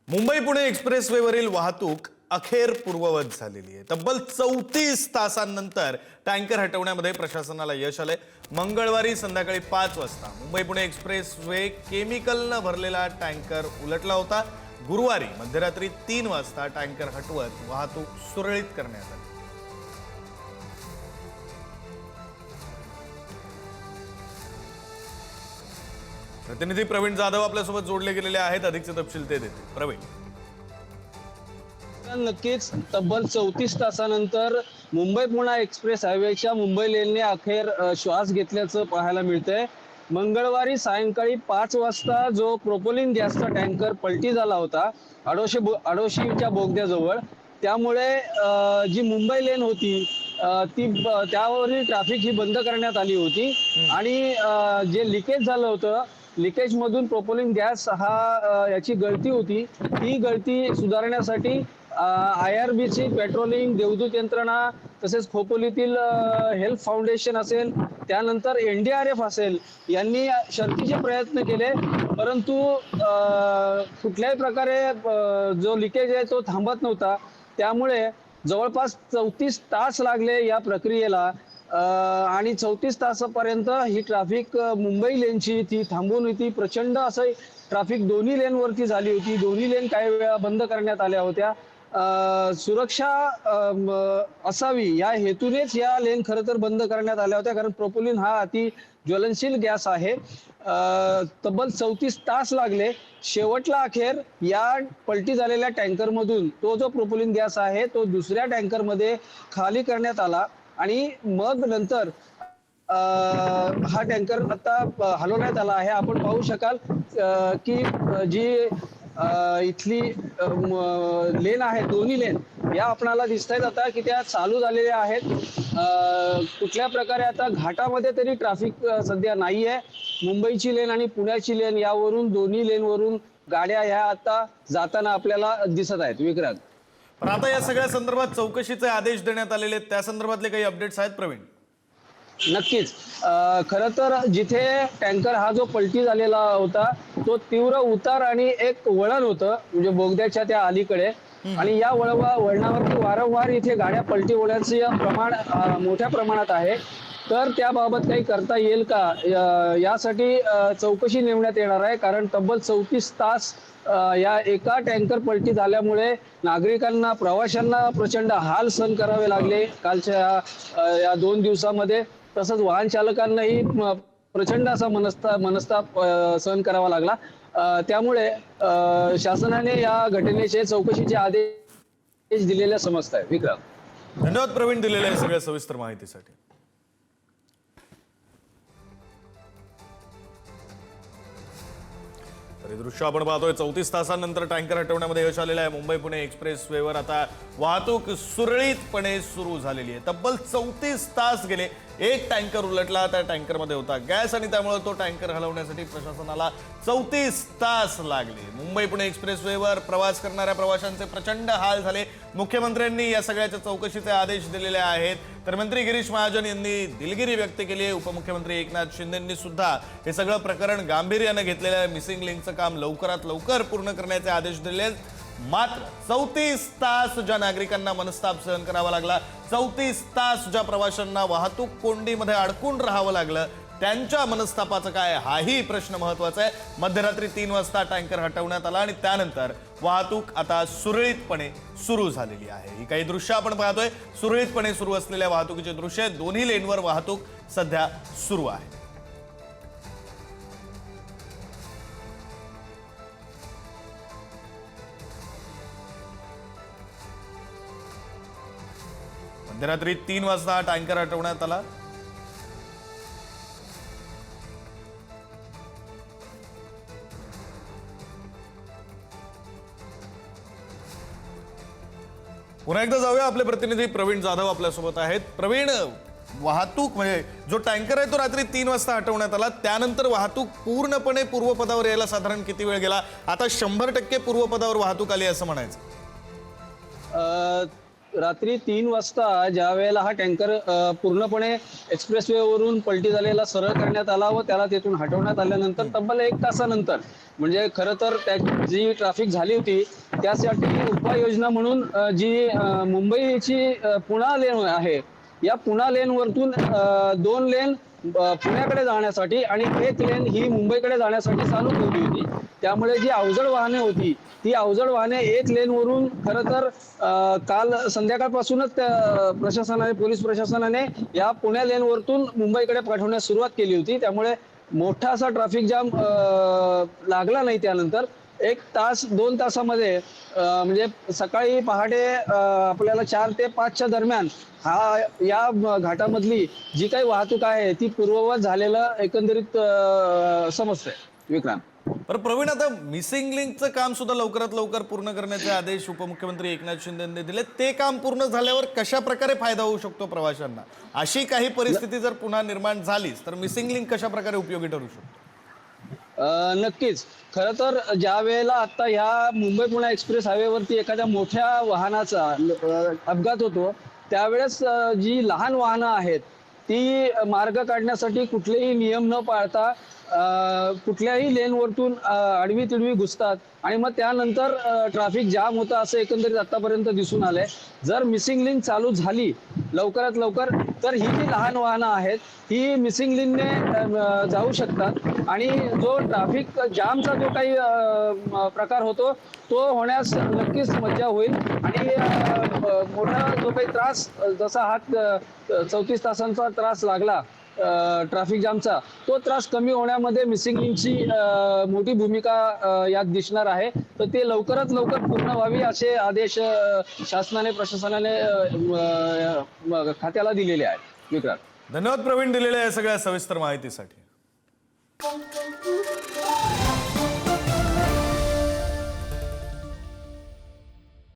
मुंबई पुणे एक्सप्रेसवेवरील वाहतूक अखेर पूर्ववत झालेली आहे। तब्बल 34 तासांनंतर टँकर हटवण्यामध्ये प्रशासनाला यश आले। मंगळवारी संध्याकाळी 5 वाजता मुंबई पुणे एक्सप्रेसवे केमिकलने भरलेला टँकर उलटला होता। गुरुवारी मध्यरात्री 3 वाजता टँकर हटवत वाहतूक सुरळीत करण्यात आली। प्रतिनिधी प्रवीण जाधव आपल्यासोबत जोडले गेलेले आहेत। अधिकचे तपशील ते देतील। प्रवीण, नक्कीच तब्बल 34 तासानंतर मुंबई पुणे एक्सप्रेस हायवेच्या मुंबई लेनने अखेर श्वास घेतल्याचं पाहायला मिळतंय। मंगळवारी सायंकाळी 5 वाजता जो प्रोपोलिन गॅसचा टँकर पलटी झाला होता आडोशीच्या बोगद्याजवळ, त्यामुळे जी मुंबई लेन होती ती त्यावरील ट्रॅफिक ही बंद करण्यात आली होती आणि जे लिकेज झालं होतं, लिकेज मधून प्रोपोलिन गॅस याची गळती होती, ही गळती सुधारण्यासाठी IRBची पेट्रोलिंग, देवदूत यंत्रणा, तसेच खोपोलीतील हेल्थ फाउंडेशन असेल, त्यानंतर NDRF असेल, यांनी शर्थीचे प्रयत्न केले, परंतु कुठल्याही प्रकारे जो लिकेज आहे तो थांबत नव्हता। त्यामुळे जवळपास 34 तास लागले या प्रक्रियेला आणि 34 तासापर्यंत ही ट्रॅफिक मुंबई लेनची ती थांबून होती। प्रचंड असं ट्रॅफिक दोन्ही लेनवरती झाली होती। दोन्ही लेन काही वेळा बंद करण्यात आल्या होत्या। सुरक्षा असावी या हेतूनेच या लेन खरं तर बंद करण्यात आल्या होत्या, कारण प्रोपोलिन हा अति ज्वलनशील गॅस आहे। तब्बल 34 तास लागले। शेवटला अखेर या पलटी झालेल्या टँकर मधून तो जो प्रोपोलिन गॅस आहे तो दुसऱ्या टँकर मध्ये खाली करण्यात आला आणि मग नंतर हा टँकर आता हलवण्यात आला आहे। आपण पाहू शकाल की जी इथली लेन आहे, दोन्ही लेन या आपणाला दिसत आहेत आता की त्या चालू झालेल्या आहेत। कुठल्या प्रकारे आता घाटामध्ये तरी ट्रॅफिक सध्या नाहीये। मुंबईची लेन आणि पुण्याची लेन यावरून दोन्ही लेनवरून गाड्या ह्या आता जाताना आपल्याला दिसत आहेत। विक्रांत, पण आता या सगळ्या संदर्भात चौकशीचे आदेश देण्यात आलेले आहेत, त्या संदर्भातले काही अपडेट्स आहेत प्रवीण? नक्कीच खरं तर जिथे टँकर हा जो पलटी झालेला होता तो तीव्र उतार आणि एक वळण होतं, म्हणजे बोगद्याच्या त्या अलीकडे, आणि या वळणावरती वारंवार इथे गाड्या पलटी होण्याचं प्रमाण मोठ्या प्रमाणात आहे। तर त्याबाबत काही करता येईल का यासाठी चौकशी नेमण्यात येणार आहे, कारण तब्बल 34 तास या एका टँकर पलटी झाल्यामुळे नागरिकांना, प्रवाशांना प्रचंड हाल सहन करावे लागले कालच्या या 2 दिवसामध्ये। तसंच वाहन चालकांनाही प्रचंड असा मनस्ताप सहन करावा लागला। त्यामुळे शासनाने या घटनेचे चौकशीचे आदेश दिलेले समजत आहे। विक्रम, धन्यवाद प्रवीण दिलेल्या सगळ्या सविस्तर माहितीसाठी। तर हे दृश्य आपण पाहतोय, 34 तासांनंतर टँकर हटवण्यामध्ये यश आलेलं आहे। मुंबई पुणे एक्सप्रेसवेवर आता वाहतूक सुरळीतपणे सुरू झालेली आहे। तब्बल 34 तास गेले। एक टँकर उलटला, त्या टँकरमध्ये होता गॅस आणि त्यामुळे तो टँकर हलवण्यासाठी प्रशासनाला 34 तास लागले। मुंबई पुणे एक्सप्रेसवेवर प्रवास करणाऱ्या प्रवाशांचे प्रचंड हाल झाले। मुख्यमंत्र्यांनी या सगळ्याच्या चौकशीचे आदेश दिलेले आहेत, तर मंत्री गिरीश महाजन यांनी दिलगिरी व्यक्त केली आहे। उपमुख्यमंत्री एकनाथ शिंदेंनी सुद्धा हे सगळं प्रकरण गांभीर्याने घेतलेलं आहे। मिसिंग लिंकचं काम लवकरात लवकर पूर्ण करण्याचे आदेश दिले आहेत। मात्र 34 तास ज्या नागरिकांना मनस्ताप सहन करावा लागला, 34 तास ज्या प्रवाशांना वाहतूक कोंडीमध्ये अडकून राहावं लागलं, त्यांच्या मनस्तापाचं काय, हाही प्रश्न महत्त्वाचा आहे। मध्यरात्री 3 वाजता टँकर हटवण्यात आला आणि त्यानंतर वाहतूक आता सुरळीतपणे सुरू झालेली आहे। ही काही दृश्य आपण पाहतोय, सुरळीतपणे सुरू असलेल्या वाहतुकीचे दृश्य। दोन्ही लेनवर वाहतूक सध्या सुरू आहे। मध्यरात्री 3 वाजता टँकर हटवण्यात आला। पुन्हा एकदा जाऊया, आपले प्रतिनिधी प्रवीण जाधव आपल्यासोबत आहेत। प्रवीण, वाहतूक म्हणजे जो टँकर आहे तो रात्री 3 वाजता हटवण्यात आला, त्यानंतर वाहतूक पूर्णपणे पूर्वपदावर यायला साधारण किती वेळ गेला? आता 100% पूर्वपदावर वाहतूक आली असं म्हणायचं? रात्री 3 वाजता ज्या वेळेला हा टँकर पूर्णपणे एक्सप्रेसवे वरून पलटी झालेला सरळ करण्यात आला व त्याला तिथून हटवण्यात आल्यानंतर तब्बल 1 तासानंतर म्हणजे खरं तर जी ट्रॅफिक झाली होती त्यासाठी उपाययोजना म्हणून जी मुंबईची पुणा लेन आहे, या पुणा लेन वरतून 2 लेन पुण्याकडे जाण्यासाठी आणि 1 लेन ही मुंबईकडे जाण्यासाठी चालू ठेवली होती. त्यामुळे जी अवजड वाहने होती ती अवजड वाहने 1 लेन वरून खरं तर काल संध्याकाळपासूनच प्रशासनाने, पोलीस प्रशासनाने या पुण्या लेन वरतून मुंबईकडे पाठवण्यास सुरुवात केली होती. त्यामुळे मोठा असा ट्रॅफिक जाम लागला नाही. त्यानंतर 1 तास 2 तासामध्ये म्हणजे सकाळी पहाटे आपल्याला 4 ते 5च्या दरम्यान या घाटामधली जी काही वाहतूक आहे ती पूर्ववत झालेलं एकंदरीत समजतंय विक्रांत. बरं प्रवीण, आता मिसिंग लिंकचं काम सुद्धा लवकरात लवकर पूर्ण करण्याचे आदेश उपमुख्यमंत्री एकनाथ शिंदे यांनी दिले. ते काम पूर्ण झाल्यावर कशा प्रकारे फायदा होऊ शकतो प्रवाशांना? अशी काही परिस्थिती जर पुन्हा निर्माण झालीच तर मिसिंग लिंक कशा प्रकारे उपयोगी ठरू शकतो? नक्कीच. खरं तर ज्या वेळेला आता ह्या मुंबई पुणे एक्सप्रेस हायवेवरती एखाद्या मोठ्या वाहनाचा अपघात होतो त्यावेळेस जी लहान वाहनं आहेत ती मार्ग काढण्यासाठी कुठलेही नियम न पाळता कुठल्याही लेनवरतून आडवी तिडवी घुसतात आणि मग त्यानंतर ट्रॅफिक जाम होतं असं एकंदरीत आतापर्यंत दिसून आलंय. जर मिसिंग लिंक चालू झाली लवकरात लवकर तर ही जी लहान वाहनं आहेत ही मिसिंग लिंकने जाऊ शकतात आणि जो ट्रॅफिक जामचा जो काही प्रकार होतो तो होण्यास नक्कीच मज्जा होईल आणि मोठा जो काही त्रास जसा हा 34 तासांचा त्रास लागला ट्रॅफिक जामचा, तो त्रास कमी होण्यामध्ये मिसिंग लिंकची मोठी भूमिका यात दिसणार आहे. तर ते लवकरात लवकर पूर्ण व्हावी असे आदेश शासनाने, प्रशासनाने खात्याला दिलेले आहेत. विक्रांत, धन्यवाद प्रवीण दिलेल्या या सगळ्या सविस्तर माहितीसाठी.